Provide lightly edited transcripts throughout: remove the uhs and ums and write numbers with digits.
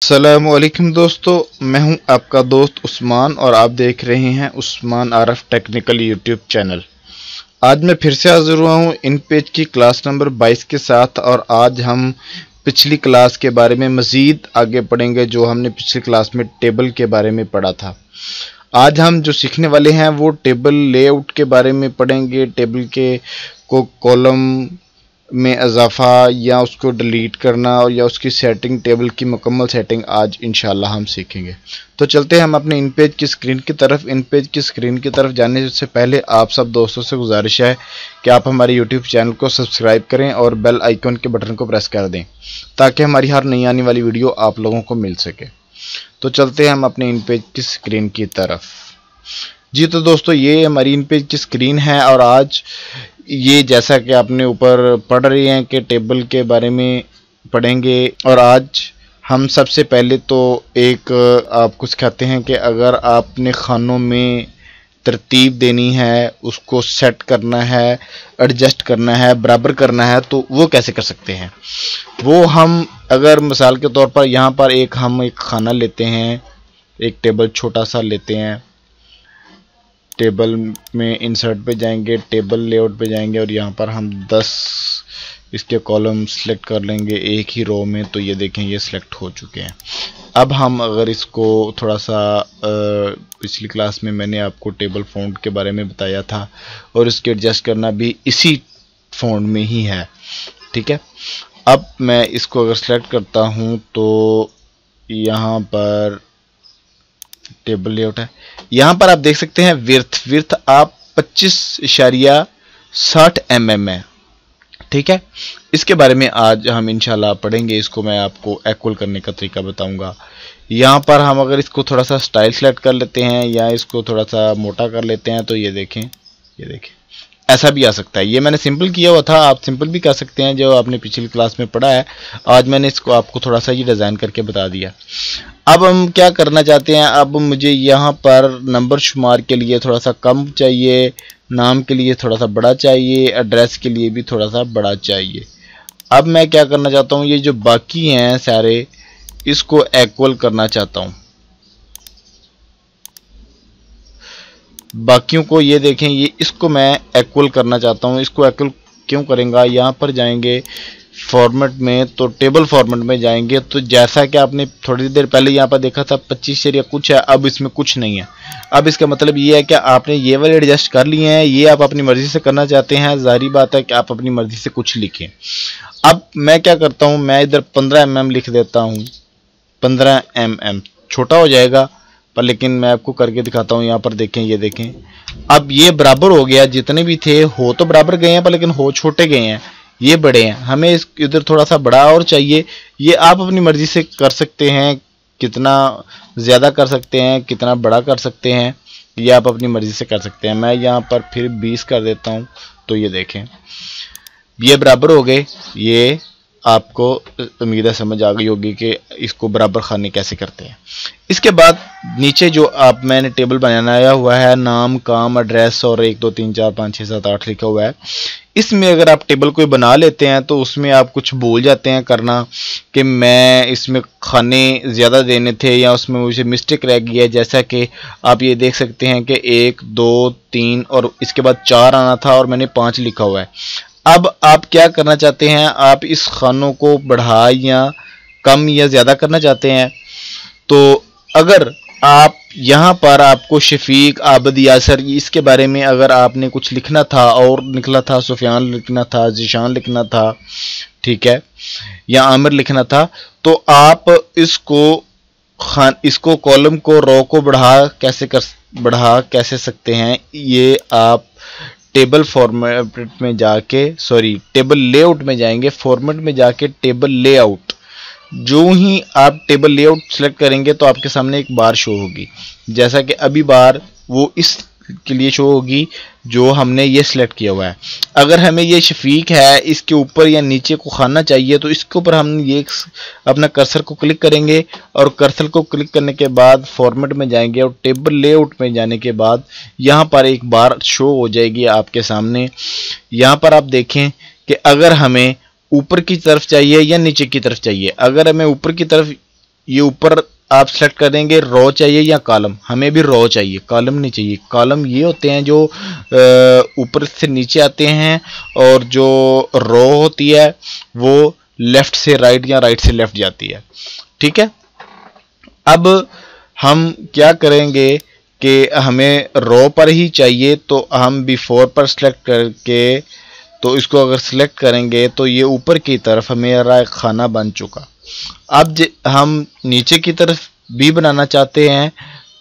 अस्सलामुअलैकुम दोस्तों, मैं हूं आपका दोस्त उस्मान और आप देख रहे हैं उस्मान आरफ टेक्निकल यूट्यूब चैनल। आज मैं फिर से हाजिर हुआ हूं इन पेज की क्लास नंबर 22 के साथ और आज हम पिछली क्लास के बारे में मज़ीद आगे पढ़ेंगे जो हमने पिछली क्लास में टेबल के बारे में पढ़ा था। आज हम जो सीखने वाले हैं वो टेबल लेआउट के बारे में पढ़ेंगे। टेबल के को कॉलम में इजाफा या उसको डिलीट करना और या उसकी सेटिंग, टेबल की मुकम्मल सेटिंग आज इंशाल्लाह हम सीखेंगे। तो चलते हैं हम अपने इन पेज की स्क्रीन की तरफ। इन पेज की स्क्रीन की तरफ जाने से पहले आप सब दोस्तों से गुजारिश है कि आप हमारे यूट्यूब चैनल को सब्सक्राइब करें और बेल आइकन के बटन को प्रेस कर दें ताकि हमारी हर नई आने वाली वीडियो आप लोगों को मिल सके। तो चलते हैं हम अपने इन पेज की स्क्रीन की तरफ। जी तो दोस्तों, ये हमारी इन पेज की स्क्रीन है और आज ये जैसा कि आपने ऊपर पढ़ रहे हैं कि टेबल के बारे में पढ़ेंगे। और आज हम सबसे पहले तो एक आपको सिखाते हैं कि अगर आपने खानों में तरतीब देनी है, उसको सेट करना है, एडजस्ट करना है, बराबर करना है, तो वो कैसे कर सकते हैं। वो हम अगर मिसाल के तौर पर यहाँ पर हम एक खाना लेते हैं, एक टेबल छोटा सा लेते हैं, टेबल में इंसर्ट पे जाएंगे, टेबल लेआउट पे जाएंगे और यहाँ पर हम 10 इसके कॉलम सेलेक्ट कर लेंगे एक ही रो में। तो ये देखें, ये सिलेक्ट हो चुके हैं। अब हम अगर इसको थोड़ा सा पिछली क्लास में मैंने आपको टेबल फ़ॉन्ट के बारे में बताया था और इसके एडजस्ट करना भी इसी फ़ॉन्ट में ही है, ठीक है। अब मैं इसको अगर सेलेक्ट करता हूँ तो यहाँ पर टेबल लेआउट है। यहाँ पर आप देख सकते हैं विर्थ आप 25.60 mm है, ठीक है। इसके बारे में आज हम इंशाल्लाह पढ़ेंगे। इसको मैं आपको इक्वल करने का तरीका बताऊंगा। यहाँ पर हम अगर इसको थोड़ा सा स्टाइल सेलेक्ट कर लेते हैं या इसको थोड़ा सा मोटा कर लेते हैं तो ये देखें, ऐसा भी आ सकता है। ये मैंने सिंपल किया हुआ था, आप सिंपल भी कर सकते हैं जो आपने पिछली क्लास में पढ़ा है। आज मैंने इसको आपको थोड़ा सा ये डिज़ाइन करके बता दिया। अब हम क्या करना चाहते हैं, अब मुझे यहाँ पर नंबर शुमार के लिए थोड़ा सा कम चाहिए, नाम के लिए थोड़ा सा बड़ा चाहिए, एड्रेस के लिए भी थोड़ा सा बड़ा चाहिए। अब मैं क्या करना चाहता हूँ, ये जो बाकी हैं सारे, इसको इक्वल करना चाहता हूँ। बाकियों को ये देखें, ये इसको मैं इक्वल करना चाहता हूँ। इसको इक्वल क्यों करेंगे, यहाँ पर जाएंगे फॉर्मेट में, तो टेबल फॉर्मेट में जाएंगे तो जैसा कि आपने थोड़ी देर पहले यहाँ पर देखा था 25 या कुछ है, अब इसमें कुछ नहीं है। अब इसका मतलब ये है कि आपने ये वाले एडजस्ट कर लिए हैं, ये आप अपनी मर्जी से करना चाहते हैं। जाहिर बात है कि आप अपनी मर्जी से कुछ लिखें। अब मैं क्या करता हूँ, मैं इधर 15 mm लिख देता हूँ। 15 mm छोटा हो जाएगा पर लेकिन मैं आपको करके दिखाता हूँ। यहाँ पर देखें, ये देखें, अब ये बराबर हो गया। जितने भी थे हो तो बराबर गए हैं पर लेकिन हो छोटे गए हैं, ये बड़े हैं। हमें इस इधर थोड़ा सा बड़ा और चाहिए। ये आप अपनी मर्जी से कर सकते हैं, कितना ज़्यादा कर सकते हैं, कितना बड़ा कर सकते हैं, ये आप अपनी मर्जी से कर सकते हैं। मैं यहाँ पर फिर 20 कर देता हूँ। तो ये देखें, ये बराबर हो गए। ये आपको उम्मीद है समझ आ गई होगी कि इसको बराबर खाने कैसे करते हैं। इसके बाद नीचे जो मैंने टेबल बनाया हुआ है, नाम, काम, एड्रेस और 1 2 3 4 5 6 7 8 लिखा हुआ है। इसमें अगर आप टेबल कोई बना लेते हैं तो उसमें आप कुछ भूल जाते हैं करना कि मैं इसमें खाने ज़्यादा देने थे या उसमें मुझे मिस्टेक रह गई है। जैसा कि आप ये देख सकते हैं कि 1 2 3 और इसके बाद 4 आना था और मैंने 5 लिखा हुआ है। अब आप क्या करना चाहते हैं, आप इस खानों को बढ़ा या कम या ज़्यादा करना चाहते हैं। तो अगर आप यहाँ पर आपको शफीक, आबद, यासर, इसके बारे में अगर आपने कुछ लिखना था और निकला था, सुफियान लिखना था, जीशान लिखना था, ठीक है, या आमिर लिखना था, तो आप इसको कॉलम को, रो को बढ़ा कैसे सकते हैं। ये आप टेबल फॉर्मेट में जाके, टेबल लेआउट में जाएंगे, फॉर्मेट में जाके टेबल लेआउट, जो ही आप टेबल लेआउट सेलेक्ट करेंगे तो आपके सामने एक बार शो होगी। जैसा कि अभी बार वो इस के लिए शो होगी जो हमने ये सिलेक्ट किया हुआ है। अगर हमें ये शफीक है, इसके ऊपर या नीचे को खाना चाहिए तो इसके ऊपर हम ये अपना कर्सर को क्लिक करेंगे और कर्सर को क्लिक करने के बाद फॉर्मेट में जाएंगे और टेबल लेआउट में जाने के बाद यहाँ पर एक बार शो हो जाएगी आपके सामने। यहाँ पर आप देखें कि अगर हमें ऊपर की तरफ चाहिए या नीचे की तरफ चाहिए। अगर हमें ऊपर की तरफ ये ऊपर आप सेलेक्ट करेंगे रो चाहिए या कॉलम। हमें भी रो चाहिए, कॉलम नहीं चाहिए। कॉलम ये होते हैं जो ऊपर से नीचे आते हैं, और जो रो होती है वो लेफ्ट से राइट या राइट से लेफ्ट जाती है। ठीक है, अब हम क्या करेंगे कि हमें रो पर ही चाहिए, तो हम बिफोर पर सेलेक्ट करके, तो इसको अगर सिलेक्ट करेंगे तो ये ऊपर की तरफ हमेरा एक खाना बन चुका। अब हम नीचे की तरफ भी बनाना चाहते हैं,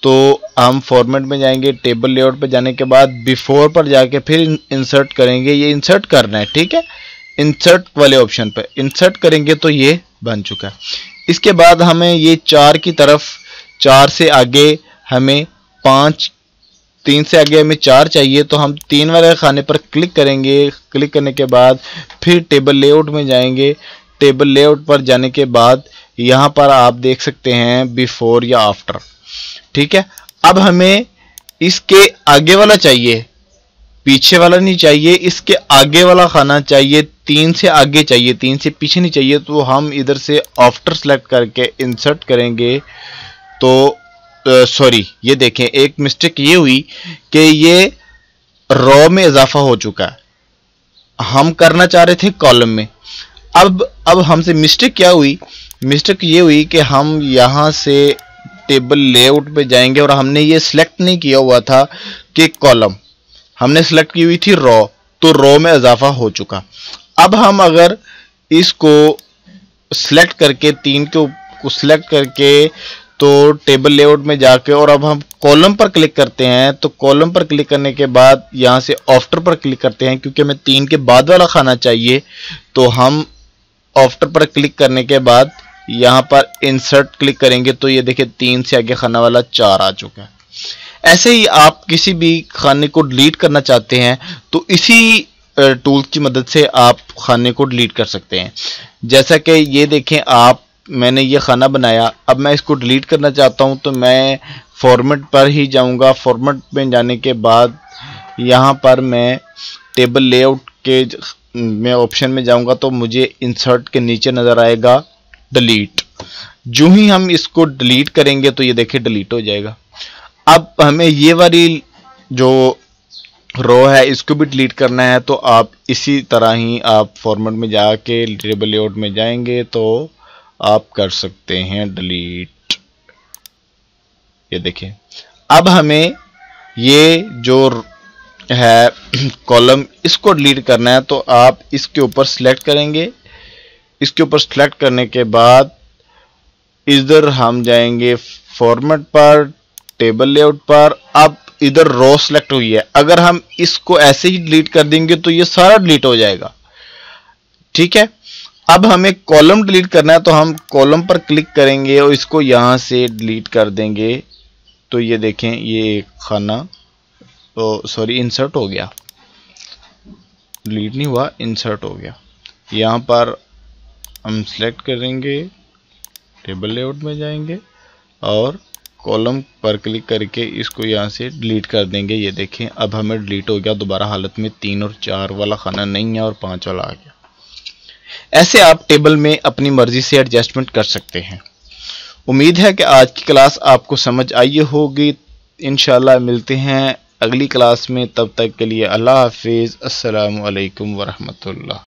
तो हम फॉर्मेट में जाएंगे, टेबल लेआउट पे जाने के बाद बिफोर पर जाके फिर इंसर्ट करेंगे। ये इंसर्ट करना है, ठीक है, इंसर्ट वाले ऑप्शन पे इंसर्ट करेंगे तो ये बन चुका है। इसके बाद हमें ये 4 की तरफ, 4 से आगे हमें 5, 3 से आगे हमें 4 चाहिए, तो हम 3 वाले खाने पर क्लिक करेंगे। क्लिक करने के बाद फिर टेबल लेआउट में जाएंगे। टेबल लेआउट पर जाने के बाद यहाँ पर आप देख सकते हैं बिफोर या आफ्टर। ठीक है, अब हमें इसके आगे वाला चाहिए, पीछे वाला नहीं चाहिए, इसके आगे वाला खाना चाहिए, 3 से आगे चाहिए, 3 से पीछे नहीं चाहिए। तो हम इधर से आफ्टर सेलेक्ट करके इंसर्ट करेंगे। तो सॉरी, ये देखें एक मिस्टेक ये हुई कि ये रो में इजाफा हो चुका है, हम करना चाह रहे थे कॉलम में। अब हमसे मिस्टेक क्या हुई, मिस्टेक ये हुई कि हम यहाँ से टेबल लेआउट पे जाएंगे और हमने ये सिलेक्ट नहीं किया हुआ था कि कॉलम, हमने सेलेक्ट की हुई थी रो, तो रो में इजाफा हो चुका। अब हम अगर इसको सिलेक्ट करके 3 को सिलेक्ट करके तो टेबल लेआउट में जाके और अब हम कॉलम पर क्लिक करते हैं, तो कॉलम पर क्लिक करने के बाद यहाँ से आफ्टर पर क्लिक करते हैं, क्योंकि हमें 3 के बाद वाला खाना चाहिए। तो हम आफ्टर पर क्लिक करने के बाद यहाँ पर इंसर्ट क्लिक करेंगे, तो ये देखिए 3 से आगे खाना वाला 4 आ चुका है। ऐसे ही आप किसी भी खाने को डिलीट करना चाहते हैं तो इसी टूल की मदद से आप खाने को डिलीट कर सकते हैं। जैसा कि ये देखें आप, मैंने ये खाना बनाया, अब मैं इसको डिलीट करना चाहता हूं, तो मैं फॉर्मेट पर ही जाऊंगा। फॉर्मेट में जाने के बाद यहाँ पर मैं टेबल लेआउट के में ऑप्शन में जाऊंगा, तो मुझे इंसर्ट के नीचे नज़र आएगा डिलीट। जो ही हम इसको डिलीट करेंगे तो ये देखिए डिलीट हो जाएगा। अब हमें ये वाली जो रो है इसको भी डिलीट करना है, तो आप इसी तरह ही आप फॉर्मेट में जाके टेबल लेआउट में जाएंगे तो आप कर सकते हैं डिलीट। ये देखिए, अब हमें ये जो है कॉलम, इसको डिलीट करना है, तो आप इसके ऊपर सेलेक्ट करेंगे। इसके ऊपर सेलेक्ट करने के बाद इधर हम जाएंगे फॉर्मेट पर, टेबल लेआउट पर। अब इधर रो सेलेक्ट हुई है, अगर हम इसको ऐसे ही डिलीट कर देंगे तो ये सारा डिलीट हो जाएगा। ठीक है, अब हमें कॉलम डिलीट करना है, तो हम कॉलम पर क्लिक करेंगे और इसको यहां से डिलीट कर देंगे। तो ये देखें ये खाना, तो सॉरी इंसर्ट हो गया, डिलीट नहीं हुआ, इंसर्ट हो गया। यहाँ पर हम सेलेक्ट करेंगे, टेबल लेआउट में जाएंगे और कॉलम पर क्लिक करके इसको यहाँ से डिलीट कर देंगे। ये देखें अब हमें डिलीट हो गया। दोबारा हालत में 3 और 4 वाला खाना नहीं है और 5 वाला आ गया। ऐसे आप टेबल में अपनी मर्जी से एडजस्टमेंट कर सकते हैं। उम्मीद है कि आज की क्लास आपको समझ आई होगी। इंशाल्लाह मिलते हैं अगली क्लास में, तब तक के लिए अल्लाह हाफिज़। अस्सलामु अलैकुम वरहमतुल्लाह।